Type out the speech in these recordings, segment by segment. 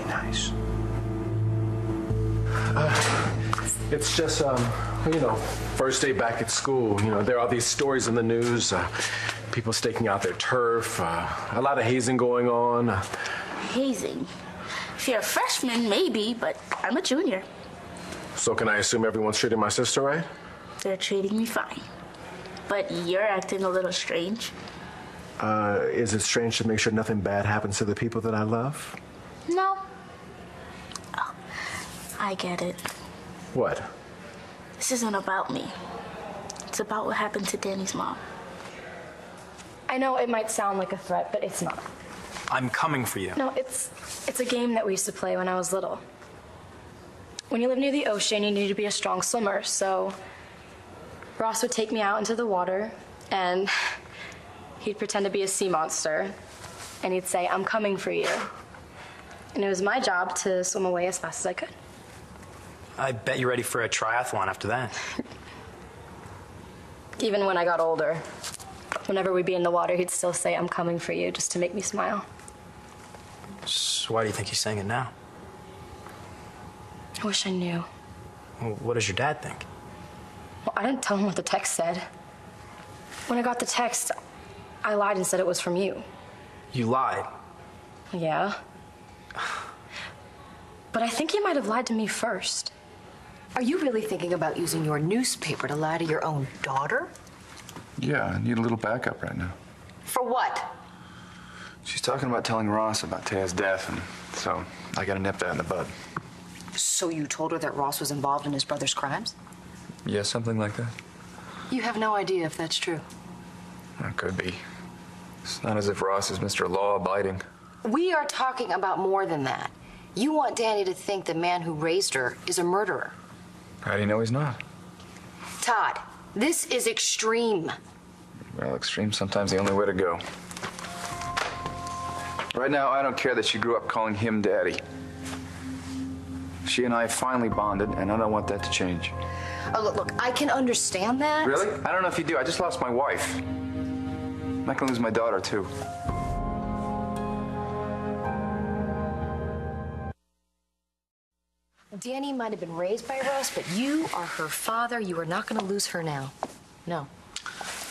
Nice. It's just, you know, first day back at school. You know, there are these stories in the news, people staking out their turf, a lot of hazing going on. Hazing? If you're a freshman, maybe, but I'm a junior. So can I assume everyone's treating my sister right? They're treating me fine. But you're acting a little strange. Is it strange to make sure nothing bad happens to the people that I love? No. Oh, I get it. What? This isn't about me. It's about what happened to Danny's mom. I know it might sound like a threat, but it's not. I'm coming for you. No, it's a game that we used to play when I was little. When you live near the ocean, you need to be a strong swimmer, so Ross would take me out into the water, and he'd pretend to be a sea monster, and he'd say, "I'm coming for you." And it was my job to swim away as fast as I could. I bet you're ready for a triathlon after that. Even when I got older, whenever we'd be in the water, he'd still say, "I'm coming for you," just to make me smile. So why do you think he's saying it now? I wish I knew. Well, what does your dad think? Well, I didn't tell him what the text said. When I got the text, I lied and said it was from you. You lied. Yeah. But I think he might have lied to me first. Are you really thinking about using your newspaper to lie to your own daughter? Yeah, I need a little backup right now. For what? She's talking about telling Ross about Taya's death, and so I gotta nip that in the bud. So you told her that Ross was involved in his brother's crimes? Yeah, something like that. You have no idea if that's true. That could be. It's not as if Ross is Mr. Law-abiding. We are talking about more than that. You want Danny to think the man who raised her is a murderer. How do you know he's not? Todd, this is extreme. Well, extreme's sometimes the only way to go. Right now, I don't care that she grew up calling him Daddy. She and I finally bonded, and I don't want that to change. Oh, look, I can understand that. Really? I don't know if you do. I just lost my wife. I can lose my daughter, too. Danny might have been raised by Ross, but you are her father. You are not going to lose her now. No.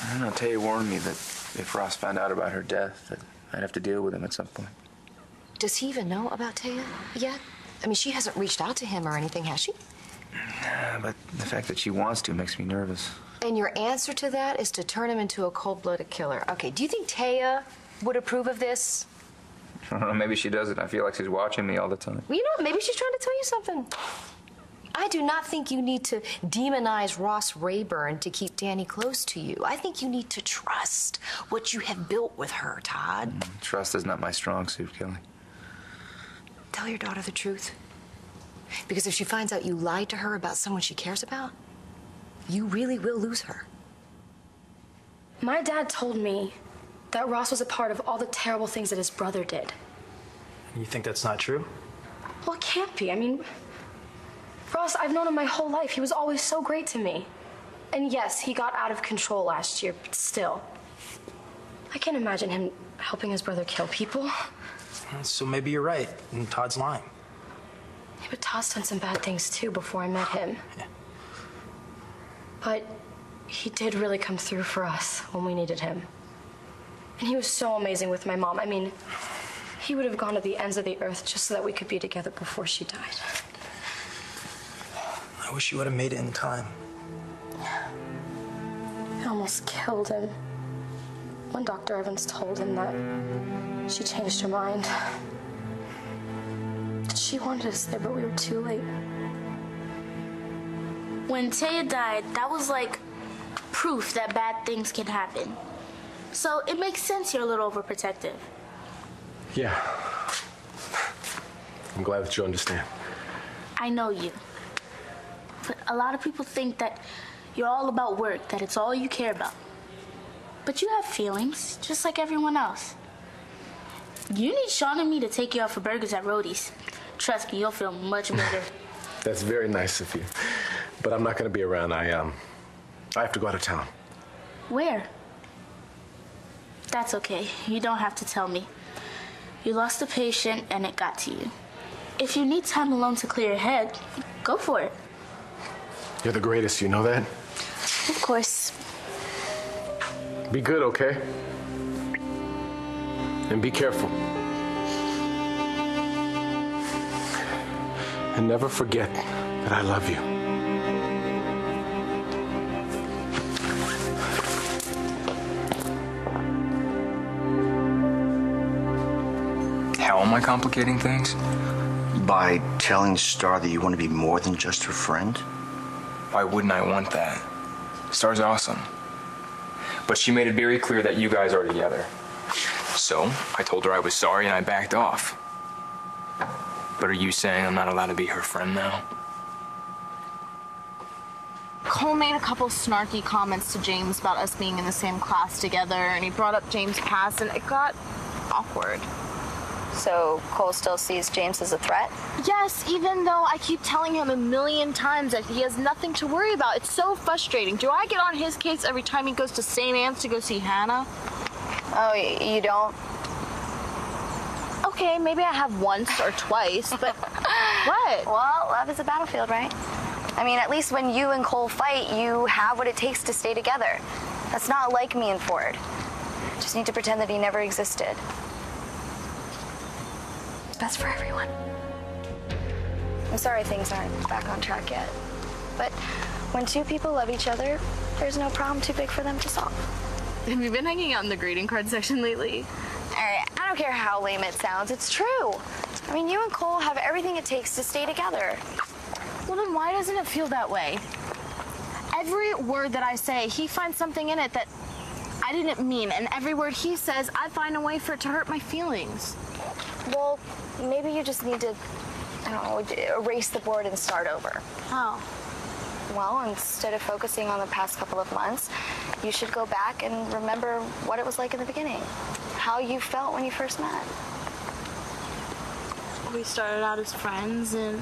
I don't know. Taya warned me that if Ross found out about her death, that I'd have to deal with him at some point. Does he even know about Taya yet? I mean, she hasn't reached out to him or anything, has she? Nah, but the fact that she wants to makes me nervous. And your answer to that is to turn him into a cold-blooded killer. Okay, do you think Taya would approve of this? I don't know, maybe she doesn't. I feel like she's watching me all the time. Well, you know, maybe she's trying to tell you something. I do not think you need to demonize Ross Rayburn to keep Danny close to you. I think you need to trust what you have built with her, Todd. Trust is not my strong suit, Kelly. Tell your daughter the truth. Because if she finds out you lied to her about someone she cares about, you really will lose her. My dad told me that Ross was a part of all the terrible things that his brother did. You think that's not true? Well, it can't be. I mean, Ross, I've known him my whole life. He was always so great to me. And yes, he got out of control last year, but still. I can't imagine him helping his brother kill people. So maybe you're right, and Todd's lying. Yeah, but Todd's done some bad things too before I met him. Yeah. But he did really come through for us when we needed him. And he was so amazing with my mom. I mean, he would have gone to the ends of the earth just so that we could be together before she died. I wish you would have made it in time. It almost killed him when Dr. Evans told him that she changed her mind. She wanted to stay, but we were too late. When Taya died, that was like proof that bad things can happen. So it makes sense you're a little overprotective. Yeah. I'm glad that you understand. I know you. But a lot of people think that you're all about work, that it's all you care about. But you have feelings, just like everyone else. You need Sean and me to take you out for burgers at Brody's. Trust me, you'll feel much better. That's very nice of you. But I'm not going to be around. I have to go out of town. Where? That's okay. You don't have to tell me. You lost a patient and it got to you. if you need time alone to clear your head, go for it. You're the greatest, you know that? Of course. Be good, okay? And be careful. And never forget that I love you. How am I complicating things? By telling Star that you want to be more than just her friend? Why wouldn't I want that? Star's awesome. But she made it very clear that you guys are together. So, I told her I was sorry and I backed off. But are you saying I'm not allowed to be her friend now? Cole made a couple snarky comments to James about us being in the same class together, and he brought up James' past, and it got awkward. So Cole still sees James as a threat? Yes, even though I keep telling him a million times that he has nothing to worry about. It's so frustrating. Do I get on his case every time he goes to St. Anne's to go see Hannah? Oh, you don't? Okay, maybe I have once or twice, but what? Well, love is a battlefield, right? I mean, at least when you and Cole fight, you have what it takes to stay together. That's not like me and Ford. Just need to pretend that he never existed. It's best for everyone. I'm sorry things aren't back on track yet. But when two people love each other, there's no problem too big for them to solve. Have you been hanging out in the greeting card section lately? All right, I don't care how lame it sounds, it's true. I mean, you and Cole have everything it takes to stay together. Well, then why doesn't it feel that way? Every word that I say, he finds something in it that I didn't mean, and every word he says, I find a way for it to hurt my feelings. Well, maybe you just need to, I don't know, erase the board and start over. How? Well, instead of focusing on the past couple of months, you should go back and remember what it was like in the beginning. How you felt when you first met. We started out as friends, and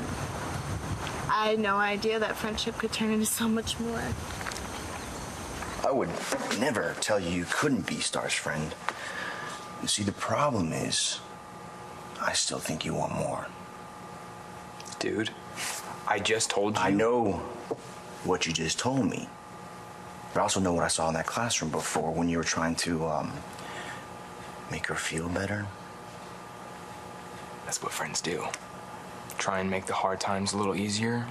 I had no idea that friendship could turn into so much more. I would never tell you you couldn't be Star's friend. You see, the problem is, I still think you want more. Dude, I just told you. I know what you just told me. But I also know what I saw in that classroom before when you were trying to, make her feel better. That's what friends do. Try and make the hard times a little easier.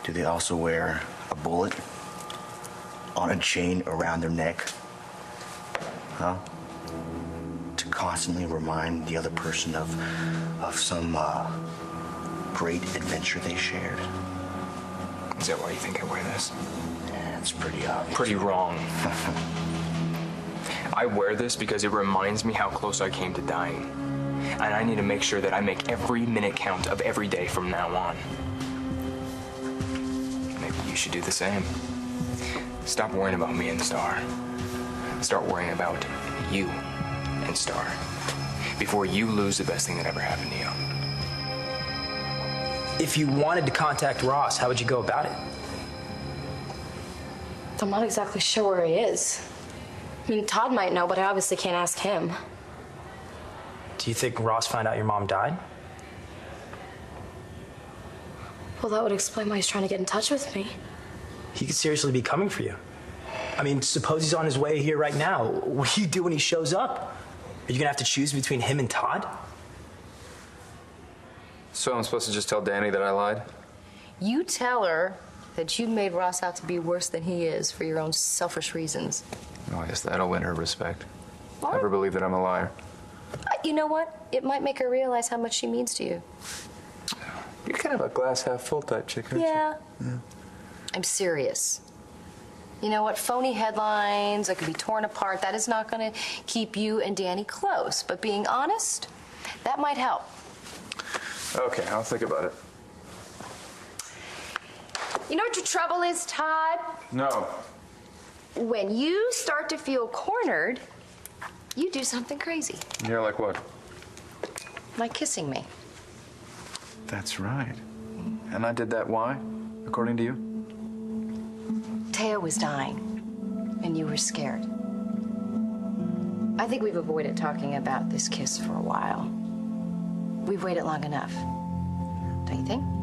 Do they also wear a bullet on a chain around their neck? Huh? To constantly remind the other person of some great adventure they shared. Is that why you think I wear this? Yeah, it's pretty obvious. Pretty wrong. I wear this because it reminds me how close I came to dying. And I need to make sure that I make every minute count of every day from now on. Maybe you should do the same. Stop worrying about me and Star. Start worrying about you and Star before you lose the best thing that ever happened to you. If you wanted to contact Ross, how would you go about it? I'm not exactly sure where he is. I mean, Todd might know, but I obviously can't ask him. Do you think Ross found out your mom died? Well, that would explain why he's trying to get in touch with me. He could seriously be coming for you. I mean, suppose he's on his way here right now. What do you do when he shows up? Are you gonna have to choose between him and Todd? So I'm supposed to just tell Danny that I lied? You tell her that you made Ross out to be worse than he is for your own selfish reasons. Oh, I guess that'll win her respect. What? Never believe that I'm a liar. You know what? It might make her realize how much she means to you. You're kind of a glass half full type chick, aren't Yeah. you? Yeah. I'm serious. You know what? Phony headlines that could be torn apart, that is not going to keep you and Danny close. But being honest, that might help. Okay, I'll think about it. You know what your trouble is, Todd? No. When you start to feel cornered, you do something crazy. You're like what? Like kissing me. That's right. And I did that why, according to you? Teo was dying, and you were scared. I think we've avoided talking about this kiss for a while. We've waited long enough. Don't you think?